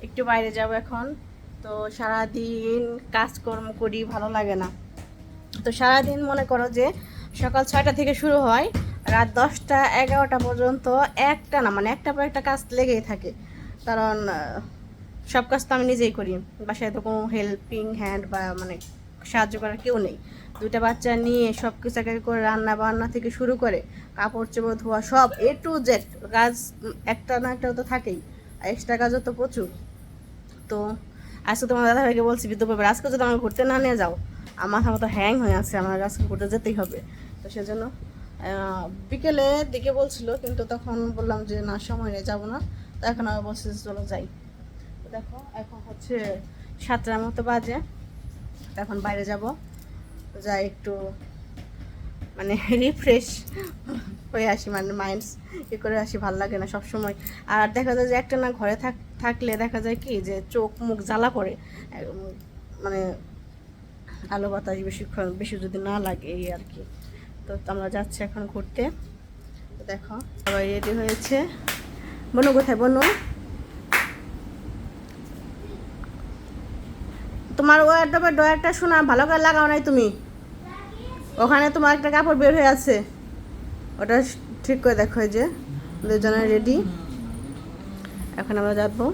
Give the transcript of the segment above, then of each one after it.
একটু বাইরে যাব এখন। তো সারাদিন কাজকর্ম করি, ভালো লাগে না। তো সারাদিন মনে করো যে সকাল 6টা থেকে শুরু হয়, রাত 10টা 11টা পর্যন্ত একটা না মানে একটা পর একটা কাজ লেগেই থাকে। কারণ সব কাজ তো আমি নিজেই করি, বাসায় তো কোনো হেল্পিং হ্যান্ড বা মানে সাহায্য করার কেউ নেই। দুইটা বাচ্চা নিয়ে সব কিছু একে একে করে রান্না বান্না থেকে শুরু করে কাপড় চোপড় ধোয়া সব A to Z কাজ একটা না একটা তো থাকেই, আর এক্সট্রা কাজও তো প্রচুর। তো আজকে তোমার দাদাভাইকে বলছি বিদ্যুৎ আজকে যদি আমার ঘুরতে না নিয়ে যাও, আমার মাথা মতো হ্যাং হয়ে আছে, আমার আজকে ঘুরতে যেতেই হবে। তো সেজন্য বিকেলে দিকে বলছিল, কিন্তু তখন বললাম যে না সময় নেই, যাবো না। তো এখন আবার বলছি যে চলো যাই। তো দেখো এখন হচ্ছে 7টার মতো বাজে। তো এখন বাইরে যাব, যাই একটু মানে রিফ্রেশ হয়ে আসি, মানে মাইন্ডস করে আসি, ভালো লাগে না সব সময়। আর দেখা যায় যে একটা না ঘরে থাকলে দেখা যায় কি যে চোখ মুখ জ্বালা করে, মানে আলো বাতাস বেশি যদি না লাগে এই আর কি। তো আমরা যাচ্ছি এখন ঘুরতে। তো দেখো সবাই রেডি হয়েছে। বনু কোথায় বনু? তোমার ওয়ারড্রবের ডয়ারটা শোনা ভালো করে লাগাও নাই তুমি? ওখানে তোমার একটা কাপড় বের হয়ে আছে, ওটা ঠিক করে দেখো। এই যে দুজনে রেডি, এখন আমরা যাবো।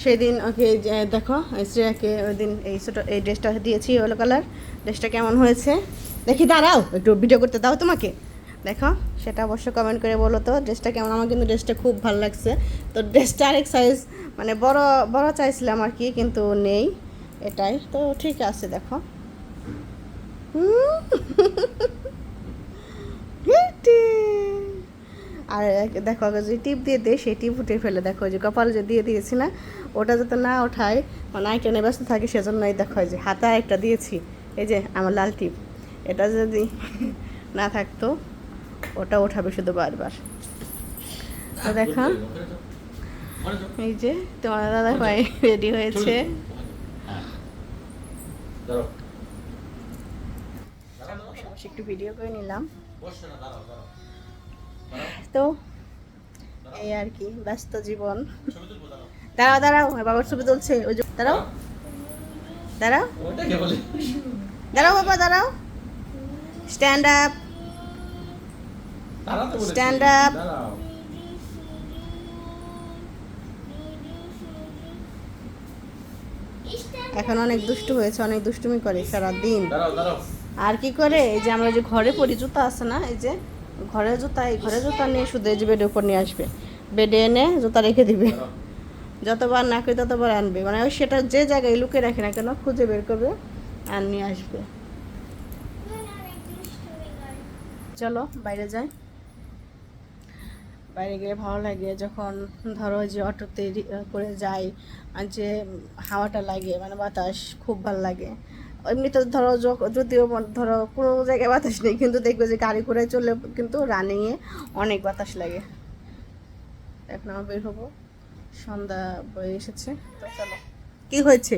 সেই দিন ওকে দেখো শ্রেয়াকে ওই দিন এই ছোটো এই ড্রেসটা দিয়েছি, ইয়েলো কালার ড্রেসটা কেমন হয়েছে দেখি। দাঁড়াও একটু ভিডিও করতে দাও তোমাকে, দেখো সেটা অবশ্যই কমেন্ট করে বলো তো ড্রেসটা কেমন। আমার কিন্তু ড্রেসটা খুব ভালো লাগছে। তো ড্রেসটা আরেক সাইজ মানে বড় বড় চাইছিলাম আর কি, কিন্তু নেই, এটাই তো ঠিক আছে। দেখো আর দেখো যে টিপ দিয়ে দেয় সেই টিপ উঠে ফেলে। দেখো যে কপালে যে দিয়ে দিয়েছি না, ওটা যাতে না ওঠায় মানে আইটেনে ব্যস্ত থাকে, সেজন্যই দেখো যে হাতে একটা দিয়েছি, এই যে আমার লাল টিপ, এটা যদি না থাকতো ওটা ওঠাবে শুধু বারবার। তো দেখো এই যে তোমার দাদা ভাই রেডি হয়েছে। একটু ভিডিও করে নিলাম। তো এই আর কি ব্যস্ত জীবন। দাঁড়াও দাঁড়াও, বাবার ছবি তুলছে, ওই যে দাঁড়াও দাঁড়াও দাঁড়াও বাবা দাঁড়াও, স্ট্যান্ড আপ স্ট্যান্ড আপ। এখন অনেক দুষ্টু হয়েছে, অনেক দুষ্টুমি করে সারাদিন। আর কি করে, এই যে আমরা যে ঘরে পরি জুতা আছে না, এই যে ঘরের জুতা, এই ঘরের জুতা নিয়ে শুধু এই যে বেডের উপর নিয়ে আসবে, বেডে এনে জুতা রেখে দিবে, যতবার না করে ততবার আনবে, মানে সেটা যে জায়গায় লুকিয়ে রাখে না কেন খুঁজে বের করবে আর নিয়ে আসবে। চলো বাইরে যাই। বাইরে গেলে ভালো লাগে যখন ধরো যে অটোতে করে যাই, আর যে হাওয়াটা লাগে মানে বাতাস খুব ভালো লাগে। এমনিতে ধরো যদিও ধরো কোনো জায়গায় বাতাস নেই, কিন্তু দেখবে যে গাড়ি করে চললে কিন্তু রানিংয়ে অনেক বাতাস লাগে। এখন আমরা বের হবো, সন্ধ্যা বয়ে এসেছে। তো চলো, কি হয়েছে?